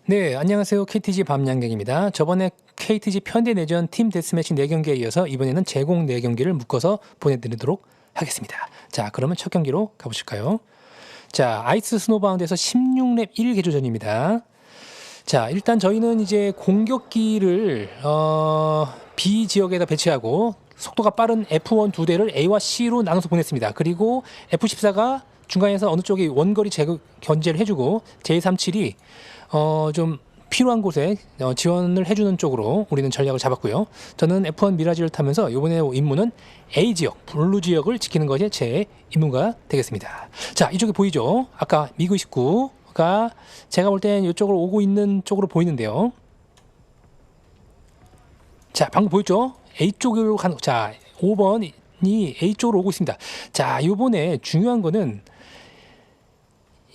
네, 안녕하세요. KTG 밤양갱입니다. 저번에 KTG 편대내전 팀 데스매치 4경기에 이어서 이번에는 제공 4경기를 묶어서 보내드리도록 하겠습니다. 자, 그러면 첫 경기로 가보실까요? 자, 아이스 스노바운드에서 16렙 1개조전입니다. 자, 일단 저희는 이제 공격기를 B 지역에다 배치하고 속도가 빠른 F1 2대를 A와 C로 나눠서 보냈습니다. 그리고 F14가 중간에서 어느 쪽이 원거리 견제를 해주고 J37이 좀 필요한 곳에 지원을 해주는 쪽으로 우리는 전략을 잡았고요. 저는 F1 미라지를 타면서 이번에 임무는 A 지역, 블루 지역을 지키는 것이 제 임무가 되겠습니다. 자, 이쪽에 보이죠? 아까 미그 19가 제가 볼 땐 이쪽으로 오고 있는 쪽으로 보이는데요. 자, 방금 보였죠? A 쪽으로 가는, 자, 5번이 A 쪽으로 오고 있습니다. 자, 이번에 중요한 거는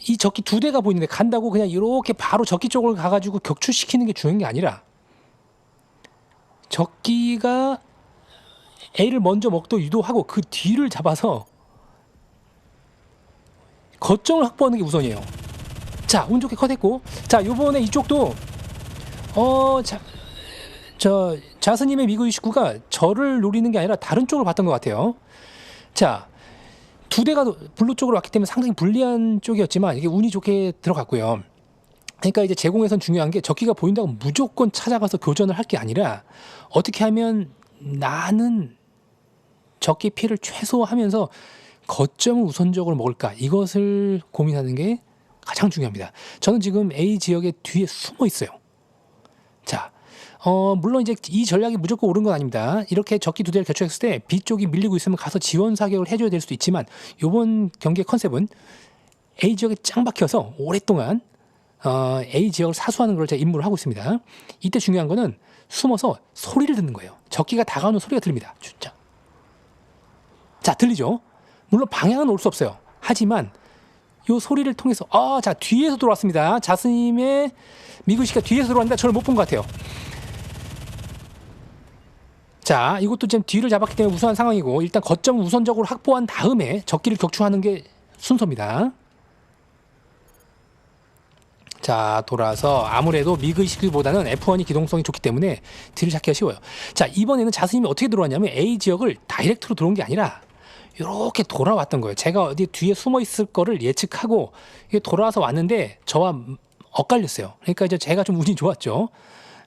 이 적기 2대가 보이는데 간다고 그냥 이렇게 바로 적기 쪽을 가가지고 격추시키는 게 중요한 게 아니라 적기가 A를 먼저 먹도 유도하고 그 뒤를 잡아서 거점을 확보하는 게 우선이에요. 자, 운 좋게 컷했고, 자, 요번에 이쪽도 자스님의 미그 29가 저를 노리는 게 아니라 다른 쪽을 봤던 것 같아요. 자, 2대가 블루 쪽으로 왔기 때문에 상당히 불리한 쪽이었지만 이게 운이 좋게 들어갔고요. 그러니까 이제 제공에선 중요한 게 적기가 보인다고 무조건 찾아가서 교전을 할 게 아니라 어떻게 하면 나는 적기 피해를 최소화하면서 거점을 우선적으로 먹을까, 이것을 고민하는 게 가장 중요합니다. 저는 지금 A 지역의 뒤에 숨어 있어요. 자, 물론 이제 이 전략이 무조건 옳은 건 아닙니다. 이렇게 적기 2대를 격추했을 때 B 쪽이 밀리고 있으면 가서 지원 사격을 해줘야 될 수도 있지만, 이번 경기의 컨셉은 A 지역에 짱 박혀서 오랫동안 A 지역을 사수하는 걸 제가 임무를 하고 있습니다. 이때 중요한 거는 숨어서 소리를 듣는 거예요. 적기가 다가오는 소리가 들립니다. 진짜. 자, 들리죠? 물론 방향은 올 수 없어요. 하지만 이 소리를 통해서 자, 뒤에서 들어왔습니다. 자스님의 미그시가 뒤에서 들어왔는데 저를 못 본 것 같아요. 자, 이것도 지금 뒤를 잡았기 때문에 우수한 상황이고, 일단 거점을 우선적으로 확보한 다음에 적기를 격추하는 게 순서입니다. 자, 돌아서 아무래도 미그 29보다는 F1이 기동성이 좋기 때문에 뒤를 잡기가 쉬워요. 자, 이번에는 자스님이 어떻게 들어왔냐면 A 지역을 다이렉트로 들어온 게 아니라 이렇게 돌아왔던 거예요. 제가 어디 뒤에 숨어 있을 거를 예측하고 돌아와서 왔는데 저와 엇갈렸어요. 그러니까 이제 제가 좀 운이 좋았죠.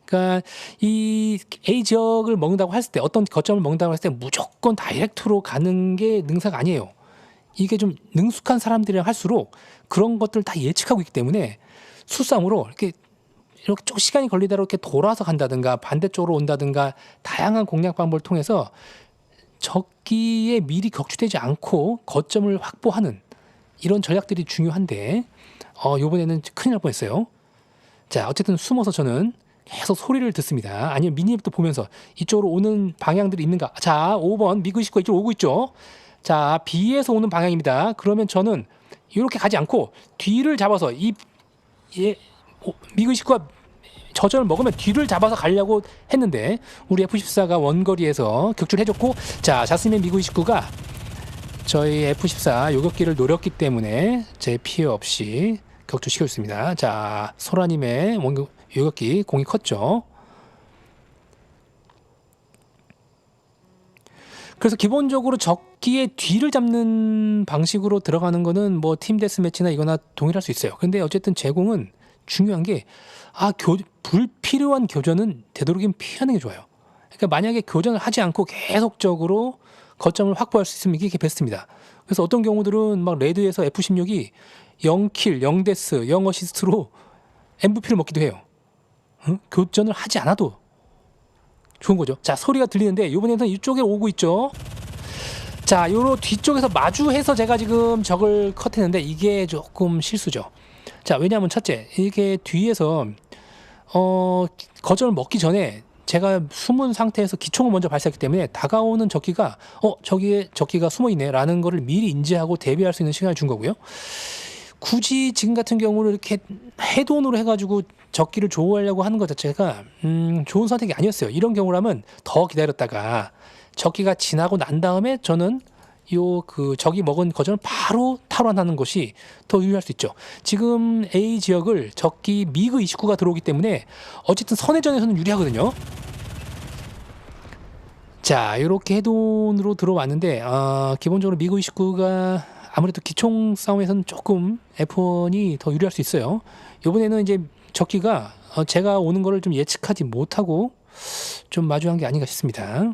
그러니까 이 A 지역을 먹는다고 했을 때, 어떤 거점을 먹는다고 했을 때 무조건 다이렉트로 가는 게 능사가 아니에요. 이게 좀 능숙한 사람들이랑 할수록 그런 것들을 다 예측하고 있기 때문에 수싸움으로 이렇게 좀 시간이 걸리다 이렇게 돌아서 간다든가 반대쪽으로 온다든가 다양한 공략 방법을 통해서 적기에 미리 격추되지 않고 거점을 확보하는 이런 전략들이 중요한데, 이번에는 큰일 날 뻔했어요. 자, 어쨌든 숨어서 저는 계속 소리를 듣습니다. 아니면 미니맵도 보면서 이쪽으로 오는 방향들이 있는가. 자, 5번 미그 19가 이쪽으로 오고 있죠. 자, B에서 오는 방향입니다. 그러면 저는 이렇게 가지 않고 뒤를 잡아서 미그 19가 저절을 먹으면 뒤를 잡아서 가려고 했는데 우리 F14가 원거리에서 격추를 해줬고, 자, 자스민 미그 29가 저희 F14 요격기를 노렸기 때문에 제 피해 없이 격추시켰습니다. 자, 소라님의 요격기 공이 컸죠. 그래서 기본적으로 적기의 뒤를 잡는 방식으로 들어가는 거는 뭐 팀 데스매치나 이거나 동일할 수 있어요. 근데 어쨌든 제공은 중요한 게 불필요한 교전은 되도록이면 피하는 게 좋아요. 그러니까 만약에 교전을 하지 않고 계속적으로 거점을 확보할 수 있으면 이게 베스트입니다. 그래서 어떤 경우들은 막 레드에서 F16이 0킬, 0데스, 0어시스트로 MVP를 먹기도 해요. 교전을 하지 않아도 좋은 거죠. 자, 소리가 들리는데 이번에는 이쪽에 오고 있죠. 자, 요로 뒤쪽에서 마주해서 제가 지금 적을 컷했는데 이게 조금 실수죠. 자, 왜냐하면 첫째, 이게 뒤에서 거점을 먹기 전에 제가 숨은 상태에서 기총을 먼저 발사했기 때문에 다가오는 적기가 저기에 적기가 숨어있네 라는 거를 미리 인지하고 대비할 수 있는 시간을 준 거고요. 굳이 지금 같은 경우는 이렇게 헤드온으로 해가지고 적기를 조우하려고 하는 것 자체가 좋은 선택이 아니었어요. 이런 경우라면 더 기다렸다가 적기가 지나고 난 다음에 저는 요 그 적이 먹은 거점을 바로 탈환하는 것이 더 유리할 수 있죠. 지금 A 지역을 적기 미그 29가 들어오기 때문에 어쨌든 선회전에서는 유리하거든요. 자, 이렇게 해돈으로 들어왔는데 기본적으로 미그 29가 아무래도 기총 싸움에서는 조금 F1이 더 유리할 수 있어요. 이번에는 이제 적기가 제가 오는 거를 좀 예측하지 못하고 좀 마주한 게 아닌가 싶습니다.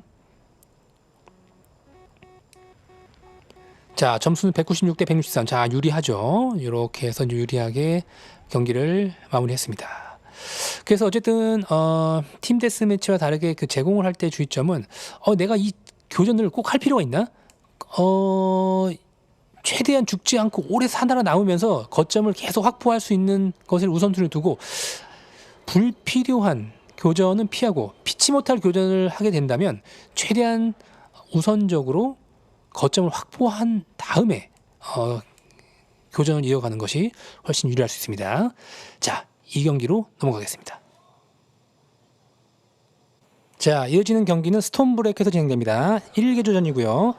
자, 점수는 196대 163. 자, 유리하죠. 이렇게 해서 유리하게 경기를 마무리했습니다. 그래서 어쨌든 팀 데스매치와 다르게 그 제공을 할 때 주의점은 내가 이 교전을 꼭 할 필요가 있나? 최대한 죽지 않고 오래 살아 남으면서 거점을 계속 확보할 수 있는 것을 우선순위를 두고 불필요한 교전은 피하고 피치 못할 교전을 하게 된다면 최대한 우선적으로 거점을 확보한 다음에 교전을 이어가는 것이 훨씬 유리할 수 있습니다. 자, 이 경기로 넘어가겠습니다. 자, 이어지는 경기는 스톰브레이크에서 진행됩니다. 1개 조전이고요.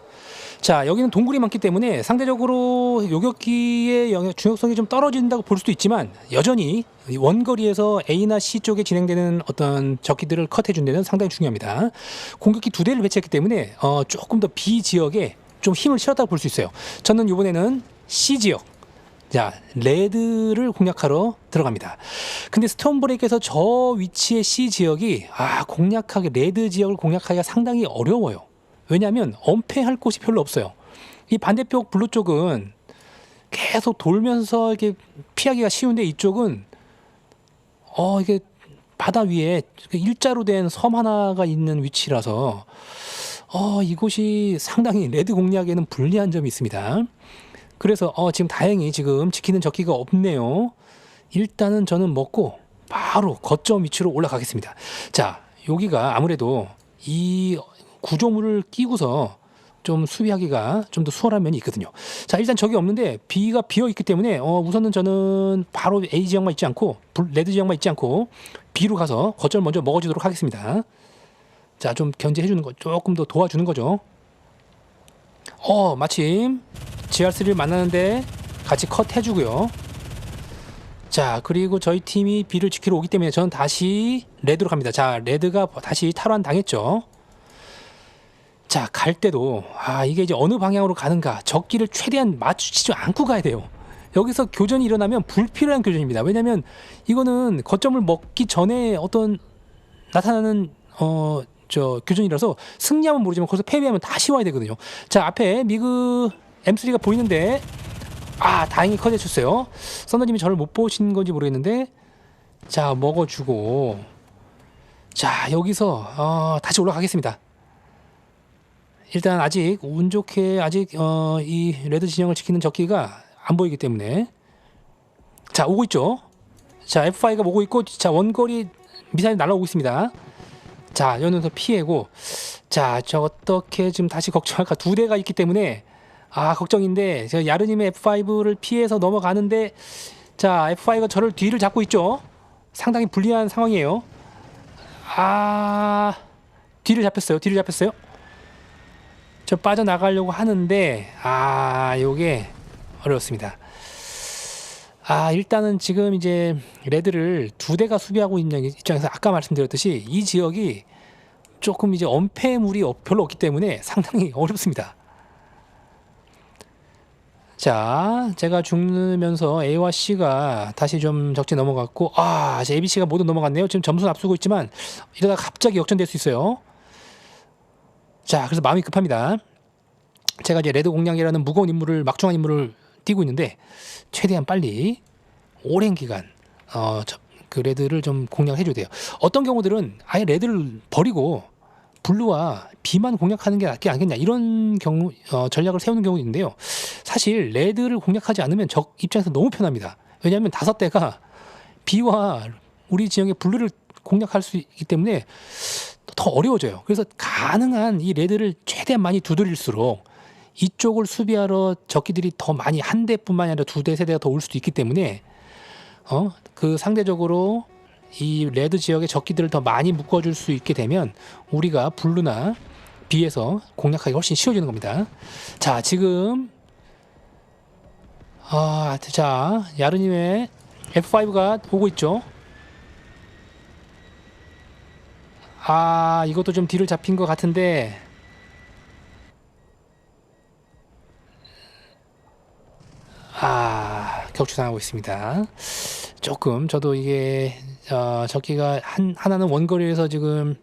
자, 여기는 동굴이 많기 때문에 상대적으로 요격기의 중요성이 좀 떨어진다고 볼 수도 있지만 여전히 원거리에서 A나 C 쪽에 진행되는 어떤 적기들을 컷해준 데는 상당히 중요합니다. 공격기 2대를 배치했기 때문에 조금 더 B 지역에 좀 힘을 실었다고 볼 수 있어요. 저는 이번에는 C 지역, 자, 레드를 공략하러 들어갑니다. 근데 스톰브레이크에서 저 위치의 C 지역이 공략하기, 레드 지역을 공략하기가 상당히 어려워요. 왜냐하면 엄폐할 곳이 별로 없어요. 이 반대쪽 블루 쪽은 계속 돌면서 이렇게 피하기가 쉬운데 이쪽은 이게 바다 위에 일자로 된 섬 하나가 있는 위치라서 이곳이 상당히 레드 공략에는 불리한 점이 있습니다. 그래서 지금 다행히 지금 지키는 적기가 없네요. 일단은 저는 먹고 바로 거점 위치로 올라가겠습니다. 자, 여기가 아무래도 이 구조물을 끼고서 좀 수비하기가 좀 더 수월한 면이 있거든요. 자, 일단 적이 없는데 B가 비어 있기 때문에 우선은 저는 바로 A 지역만 있지 않고 레드 지역만 있지 않고 B로 가서 거점을 먼저 먹어주도록 하겠습니다. 자, 좀 견제해주는 거, 조금 더 도와주는 거죠. 마침 GR3를 만나는데 같이 컷 해주고요. 자, 그리고 저희 팀이 B를 지키러 오기 때문에 저는 다시 레드로 갑니다. 자, 레드가 다시 탈환 당했죠. 자, 갈 때도 이게 이제 어느 방향으로 가는가, 적기를 최대한 마주치지 않고 가야 돼요. 여기서 교전이 일어나면 불필요한 교전입니다. 왜냐면 이거는 거점을 먹기 전에 어떤 나타나는 교전이라서 승리하면 모르지만 거기서 패배하면 다시 와야 되거든요. 자, 앞에 미그 M3가 보이는데 다행히 컷해줬어요. 썬더님이 저를 못 보신 건지 모르겠는데, 자, 먹어주고, 자, 여기서 다시 올라가겠습니다. 일단 아직 운 좋게 아직 이 레드 진영을 지키는 적기가 안 보이기 때문에, 자, 오고 있죠. 자, F5가 오고 있고, 자, 원거리 미사일 날아오고 있습니다. 자, 연에서 피해고, 자, 저 어떻게 지금 다시 걱정할까? 2대가 있기 때문에 걱정인데, 제가 야르님의 F5를 피해서 넘어가는데, 자, F5가 저를 뒤를 잡고 있죠. 상당히 불리한 상황이에요. 뒤를 잡혔어요. 저 빠져나가려고 하는데 요게 어려웠습니다. 일단은 지금 이제 레드를 2대가 수비하고 있는 입장에서 아까 말씀드렸듯이 이 지역이 조금 이제 엄폐물이 별로 없기 때문에 상당히 어렵습니다. 자, 제가 죽으면서 A와 C가 다시 좀 적지 넘어갔고, 이제 A, B, C가 모두 넘어갔네요. 지금 점수는 앞서고 있지만 이러다가 갑자기 역전될 수 있어요. 자, 그래서 마음이 급합니다. 제가 이제 레드 공략이라는 무거운 임무를, 막중한 임무를 띄고 있는데 최대한 빨리 오랜 기간 그 레드를 좀 공략해줘야 돼요. 어떤 경우들은 아예 레드를 버리고 블루와 B만 공략하는 게 낫지 않겠냐, 이런 경우 전략을 세우는 경우도 있는데요. 사실 레드를 공략하지 않으면 적 입장에서 너무 편합니다. 왜냐하면 5대가 B와 우리 지역의 블루를 공략할 수 있기 때문에 더 어려워져요. 그래서 가능한 이 레드를 최대한 많이 두드릴수록 이쪽을 수비하러 적기들이 더 많이, 한 대뿐만 아니라 2대, 3대가 더 올 수도 있기 때문에 그 상대적으로 이 레드 지역의 적기들을 더 많이 묶어줄 수 있게 되면 우리가 블루나 비해서 공략하기 훨씬 쉬워지는 겁니다. 자, 지금 자, 야르님의 F5가 오고 있죠. 이것도 좀 뒤를 잡힌 것 같은데, 격추당하고 있습니다. 조금 저도 이게 적기가 하나는 원거리에서 지금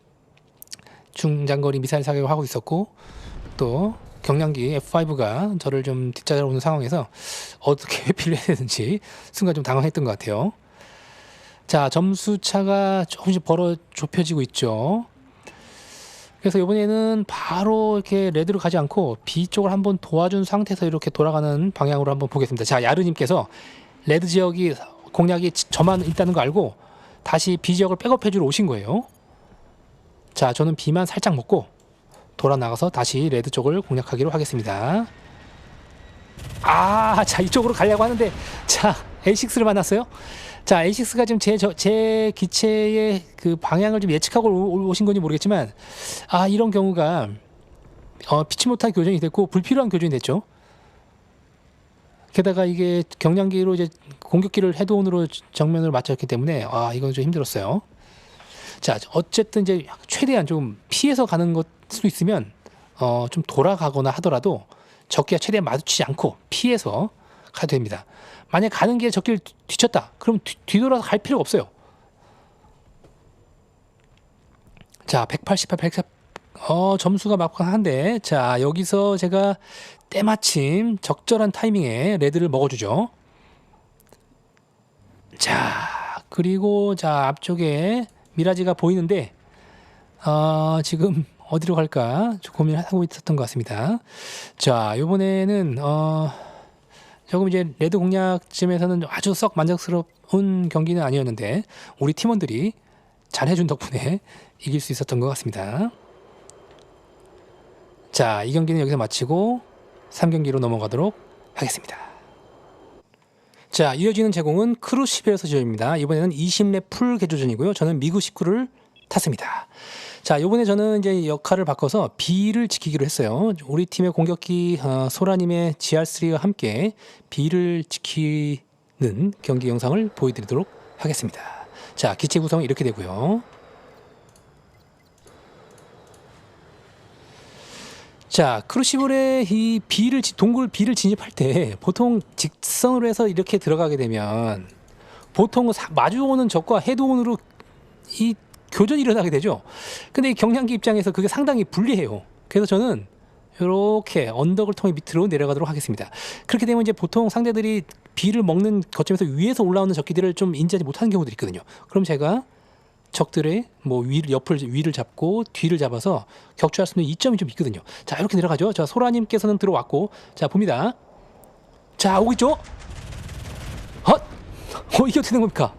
중장거리 미사일 사격을 하고 있었고, 또 경량기 F5가 저를 좀 뒷잡아오는 상황에서 어떻게 회피를 해야 되는지 순간 좀 당황했던 것 같아요. 자, 점수차가 조금씩 좁혀지고 있죠. 그래서 이번에는 바로 이렇게 레드로 가지 않고 B 쪽을 한번 도와준 상태에서 이렇게 돌아가는 방향으로 한번 보겠습니다. 자, 야르님께서 레드 지역이 공략이 저만 있다는 거 알고 다시 B 지역을 백업해주러 오신 거예요. 자, 저는 B만 살짝 먹고 돌아 나가서 다시 레드 쪽을 공략하기로 하겠습니다. 자, 이쪽으로 가려고 하는데, 자, A6를 만났어요. 자, A6가 지금 제 기체의 그 방향을 좀 예측하고 오신 건지 모르겠지만, 이런 경우가 피치 못할 교전이 됐고 불필요한 교전이 됐죠. 게다가 이게 경량기로 이제 공격기를 헤드온으로 정면으로 맞췄기 때문에 이건 좀 힘들었어요. 자, 어쨌든 이제 최대한 좀 피해서 가는 것 수 있으면 좀 돌아가거나 하더라도 적기와 최대한 마주치지 않고 피해서 가도 됩니다. 만약 가는 길에 적기를 뒤쳤다, 그럼 뒤돌아서 갈 필요가 없어요. 자, 188, 104, 점수가 막판한데, 자, 여기서 제가 때마침 적절한 타이밍에 레드를 먹어주죠. 자, 그리고 자, 앞쪽에 미라지가 보이는데 지금 어디로 갈까 좀 고민을 하고 있었던 것 같습니다. 자, 이번에는 조금 이제 레드 공략쯤에서는 아주 썩 만족스러운 경기는 아니었는데 우리 팀원들이 잘해준 덕분에 이길 수 있었던 것 같습니다. 자, 이 경기는 여기서 마치고 3경기로 넘어가도록 하겠습니다. 자, 이어지는 제공은 크루11에서 지어집니다. 이번에는 20렙 풀 개조전이고요. 저는 미그 19를 탔습니다. 자, 이번에 저는 이제 역할을 바꿔서 B를 지키기로 했어요. 우리 팀의 공격기 소라님의 GR3와 함께 B를 지키는 경기 영상을 보여드리도록 하겠습니다. 자, 기체 구성은 이렇게 되고요. 자, 크루시블의 이 동굴 B를 진입할 때 보통 직선으로 해서 이렇게 들어가게 되면 보통 마주오는 적과 헤드온으로 이 교전이 일어나게 되죠. 근데 이 경량기 입장에서 그게 상당히 불리해요. 그래서 저는 이렇게 언덕을 통해 밑으로 내려가도록 하겠습니다. 그렇게 되면 이제 보통 상대들이 B를 먹는 거점에서 위에서 올라오는 적기들을 좀 인지하지 못하는 경우들이 있거든요. 그럼 제가 적들의 위를 잡고 뒤를 잡아서 격추할 수 있는 이점이 좀 있거든요. 자, 이렇게 내려가죠. 자, 소라님께서는 들어왔고, 자, 봅니다. 자, 오고 있죠. 이게 어떻게 된 겁니까?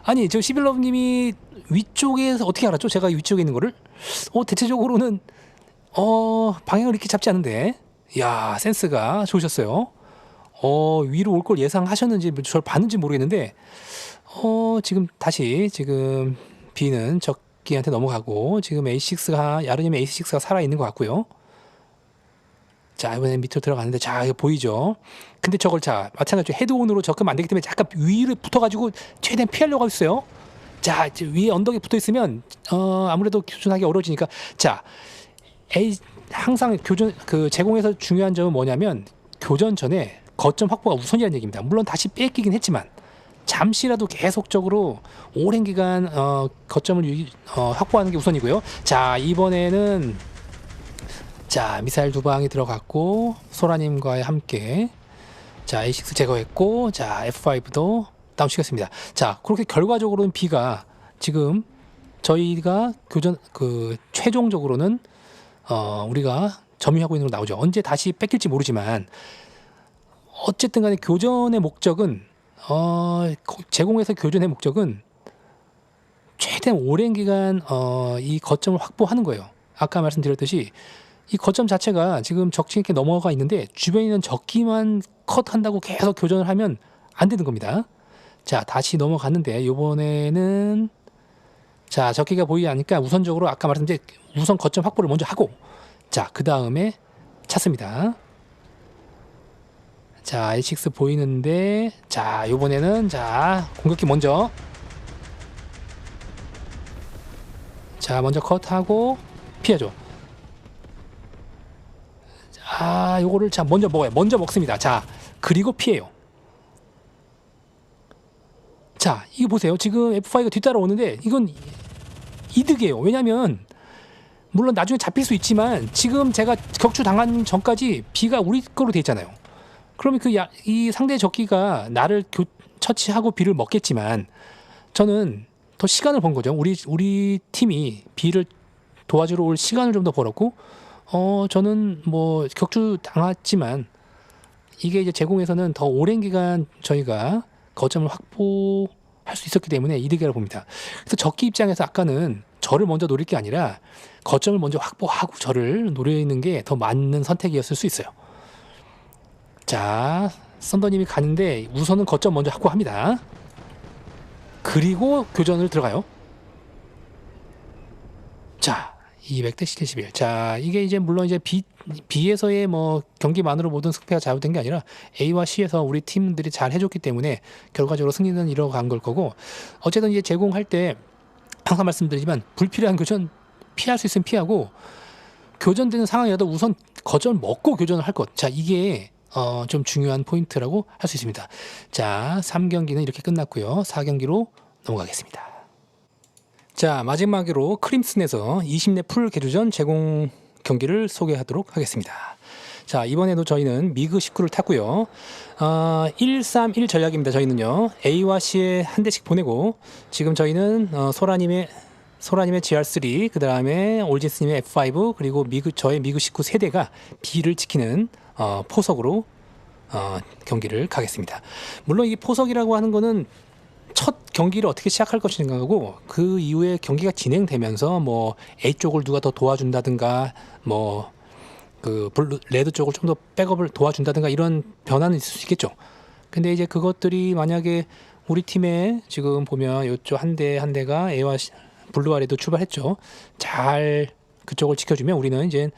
아니, 저 시빌러브님이 위쪽에서 어떻게 알았죠? 제가 위쪽에 있는 거를? 대체적으로는 방향을 이렇게 잡지 않은데, 이야, 센스가 좋으셨어요. 위로 올 걸 예상하셨는지 저를 봤는지 모르겠는데, 지금 B는 적기한테 넘어가고, 지금 야르님의 A6가 살아있는 것 같고요. 자, 이번엔 밑으로 들어가는데, 자, 이거 보이죠? 근데 저걸, 자, 마찬가지로 헤드온으로 접근 안 되기 때문에 약간 위로 붙어가지고 최대한 피하려고 하고 있어요. 자, 위에 언덕에 붙어 있으면, 아무래도 교전하기 어려워지니까, 자, 항상 제공에서 중요한 점은 뭐냐면, 교전 전에 거점 확보가 우선이라는 얘기입니다. 물론 다시 뺏기긴 했지만, 잠시라도 계속적으로 오랜 기간 거점을 확보하는 게 우선이고요. 자, 이번에는 자, 미사일 2방이 들어갔고 소라님과 함께 자, A6 제거했고, 자, F5도 다운시켰습니다. 자, 그렇게 결과적으로는 B가 지금 저희가 최종적으로는 우리가 점유하고 있는 걸로 나오죠. 언제 다시 뺏길지 모르지만 어쨌든 간에 교전의 목적은 제공해서 교전의 목적은 최대한 오랜 기간 이 거점을 확보하는 거예요. 아까 말씀드렸듯이 이 거점 자체가 지금 적진에게 넘어가 있는데 주변에 있는 적기만 컷한다고 계속 교전을 하면 안 되는 겁니다. 자, 다시 넘어갔는데 이번에는 자, 적기가 보이지 않으니까 우선적으로 아까 말씀드린 우선 거점 확보를 먼저 하고, 자, 그 다음에 찾습니다. 자, A6 보이는데, 자, 요번에는, 자, 공격기 먼저. 자, 먼저 컷하고, 피하죠. 아, 요거를 자, 먼저 먹어요. 먼저 먹습니다. 자, 그리고 피해요. 자, 이거 보세요. 지금 F5가 뒤따라오는데, 이건 이득이에요. 왜냐면, 물론 나중에 잡힐 수 있지만, 지금 제가 격추 당한 전까지 B가 우리 거로 돼 있잖아요. 그러면 이 상대 적기가 나를 처치하고 B를 먹겠지만 저는 더 시간을 번 거죠. 우리 팀이 B를 도와주러 올 시간을 좀 더 벌었고, 저는 뭐 격추 당했지만 이게 이제 제공에서는 더 오랜 기간 저희가 거점을 확보할 수 있었기 때문에 이득이라고 봅니다. 그래서 적기 입장에서 아까는 저를 먼저 노릴 게 아니라 거점을 먼저 확보하고 저를 노리는 게 더 맞는 선택이었을 수 있어요. 자, 썬더님이 가는데 우선은 거점 먼저 확보합니다. 그리고 교전을 들어가요. 자, 200대 71. 자, 이게 이제 물론 이제 B에서의 뭐 경기만으로 모든 승패가 잘못된 게 아니라 A와 C에서 우리 팀들이 잘 해줬기 때문에 결과적으로 승리는 이뤄간 걸 거고, 어쨌든 이제 제공할 때 항상 말씀드리지만 불필요한 교전 피할 수 있으면 피하고, 교전되는 상황이라도 우선 거점을 먹고 교전을 할 것. 자, 이게 좀 중요한 포인트라고 할 수 있습니다. 자, 3경기는 이렇게 끝났고요. 4경기로 넘어가겠습니다. 자, 마지막으로 크림슨에서 20렙 풀 개주전 제공 경기를 소개하도록 하겠습니다. 자, 이번에도 저희는 미그 19를 탔고요. 131 전략입니다. 저희는요, A와 C에 한 대씩 보내고, 지금 저희는 소라님의 GR3, 그 다음에 올진스님의 F5, 그리고 저의 미그 19 세대가 B를 지키는 포석으로 경기를 가겠습니다. 물론 이 포석이라고 하는 거는 첫 경기를 어떻게 시작할 것인가고, 그 이후에 경기가 진행되면서 뭐 A 쪽을 누가 더 도와준다든가, 뭐 그 레드 쪽을 좀 더 백업을 도와준다든가, 이런 변화는 있을 수 있겠죠. 근데 이제 그것들이 만약에 우리 팀에 지금 보면 이쪽 한 대가 A와 블루 아래도 출발했죠. 잘 그쪽을 지켜주면 우리는 이제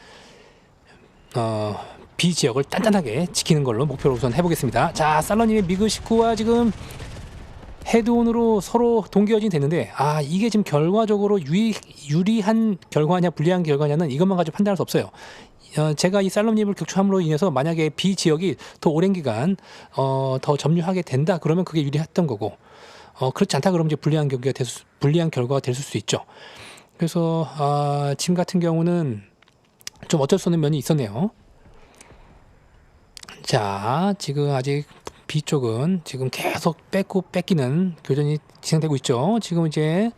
B 지역을 단단하게 지키는 걸로 목표로 우선 해보겠습니다. 자, 살러님의 미그 19와 지금 헤드온으로 서로 동기어진이 됐는데, 이게 지금 결과적으로 유리한 결과냐 불리한 결과냐는 이것만 가지고 판단할 수 없어요. 제가 이 살럼님을 격추함으로 인해서 만약에 B 지역이 더 오랜 기간 더 점유하게 된다 그러면 그게 유리했던 거고, 그렇지 않다 그러면 이제 불리한 결과가 될 수 있죠. 그래서 지금 같은 경우는 좀 어쩔 수 없는 면이 있었네요. 자, 지금 아직 B 쪽은 지금 계속 뺏기는 교전이 진행되고 있죠. 지금 이제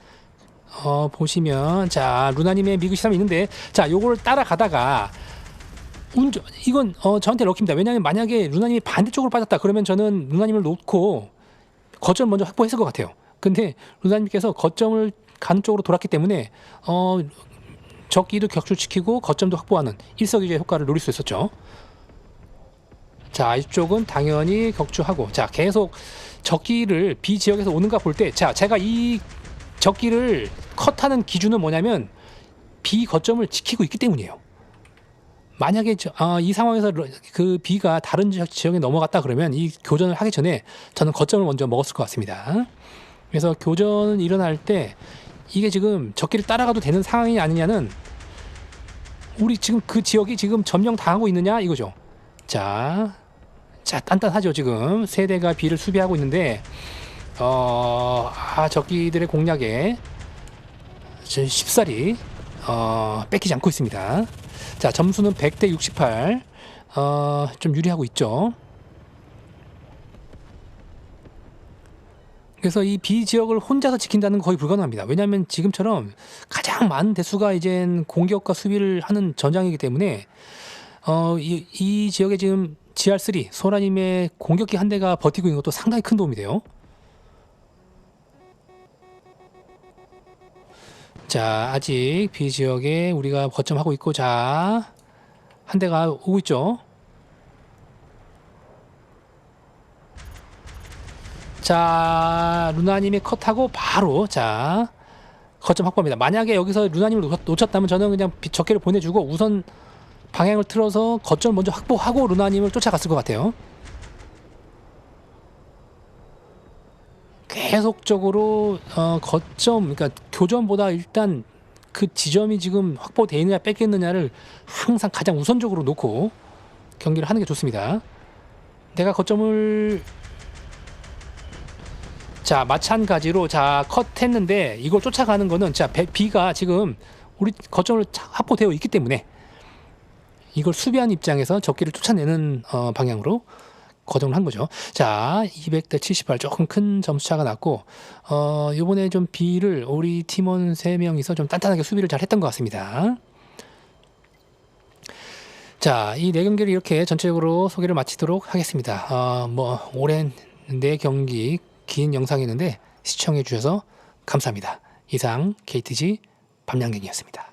보시면, 자, 루나님의 미그 13이 있는데, 자, 요걸 따라가다가 이건 저한테 럭키입니다. 왜냐하면 만약에 루나님이 반대쪽으로 빠졌다 그러면 저는 루나님을 놓고 거점 먼저 확보했을 것 같아요. 근데 루나님께서 거점을 가는 쪽으로 돌았기 때문에 적기도 격추시키고 거점도 확보하는 일석이조의 효과를 노릴 수 있었죠. 자, 이쪽은 당연히 격추하고, 자, 계속 적기를 B 지역에서 오는가 볼 때, 자, 제가 이 적기를 컷하는 기준은 뭐냐면 B 거점을 지키고 있기 때문이에요. 만약에 이 상황에서 그 B가 다른 지역에 넘어갔다 그러면 이 교전을 하기 전에 저는 거점을 먼저 먹었을 것 같습니다. 그래서 교전이 일어날 때 이게 지금 적기를 따라가도 되는 상황이 아니냐는, 우리 지금 그 지역이 지금 점령 당하고 있느냐 이거죠. 자, 단단하죠. 지금 세대가 B를 수비하고 있는데 적기들의 공략에 쉽사리 뺏기지 않고 있습니다. 자, 점수는 100대 68, 좀 유리하고 있죠. 그래서 이 B 지역을 혼자서 지킨다는 건 거의 불가능합니다. 왜냐하면 지금처럼 가장 많은 대수가 이젠 공격과 수비를 하는 전장이기 때문에 이 지역에 지금 GR3 소라님의 공격기 한 대가 버티고 있는 것도 상당히 큰 도움이 돼요. 자, 아직 B 지역에 우리가 거점하고 있고, 자, 한 대가 오고 있죠. 자, 루나님이 컷하고 바로, 자, 거점 확보합니다. 만약에 여기서 루나님을 놓쳤다면 저는 그냥 적게를 보내주고 우선 방향을 틀어서 거점을 먼저 확보하고 루나님을 쫓아갔을 것 같아요. 계속적으로 거점, 그러니까 교전보다 일단 그 지점이 지금 확보되느냐 뺏겠느냐를 항상 가장 우선적으로 놓고 경기를 하는 게 좋습니다. 내가 거점을 자 마찬가지로 자 컷했는데 이걸 쫓아가는 거는 자 B가 지금 우리 거점을 확보되어 있기 때문에 이걸 수비하는 입장에서 적기를 쫓아내는 방향으로 거정을 한 거죠. 자, 200대 78 조금 큰 점수차가 났고 요번에 좀 B를 우리 팀원 3명이서 좀 단단하게 수비를 잘 했던 것 같습니다. 자, 이 4경기를 이렇게 전체적으로 소개를 마치도록 하겠습니다. 뭐 오랜 4경기 긴 영상이었는데 시청해 주셔서 감사합니다. 이상 KTG 밤양갱이었습니다.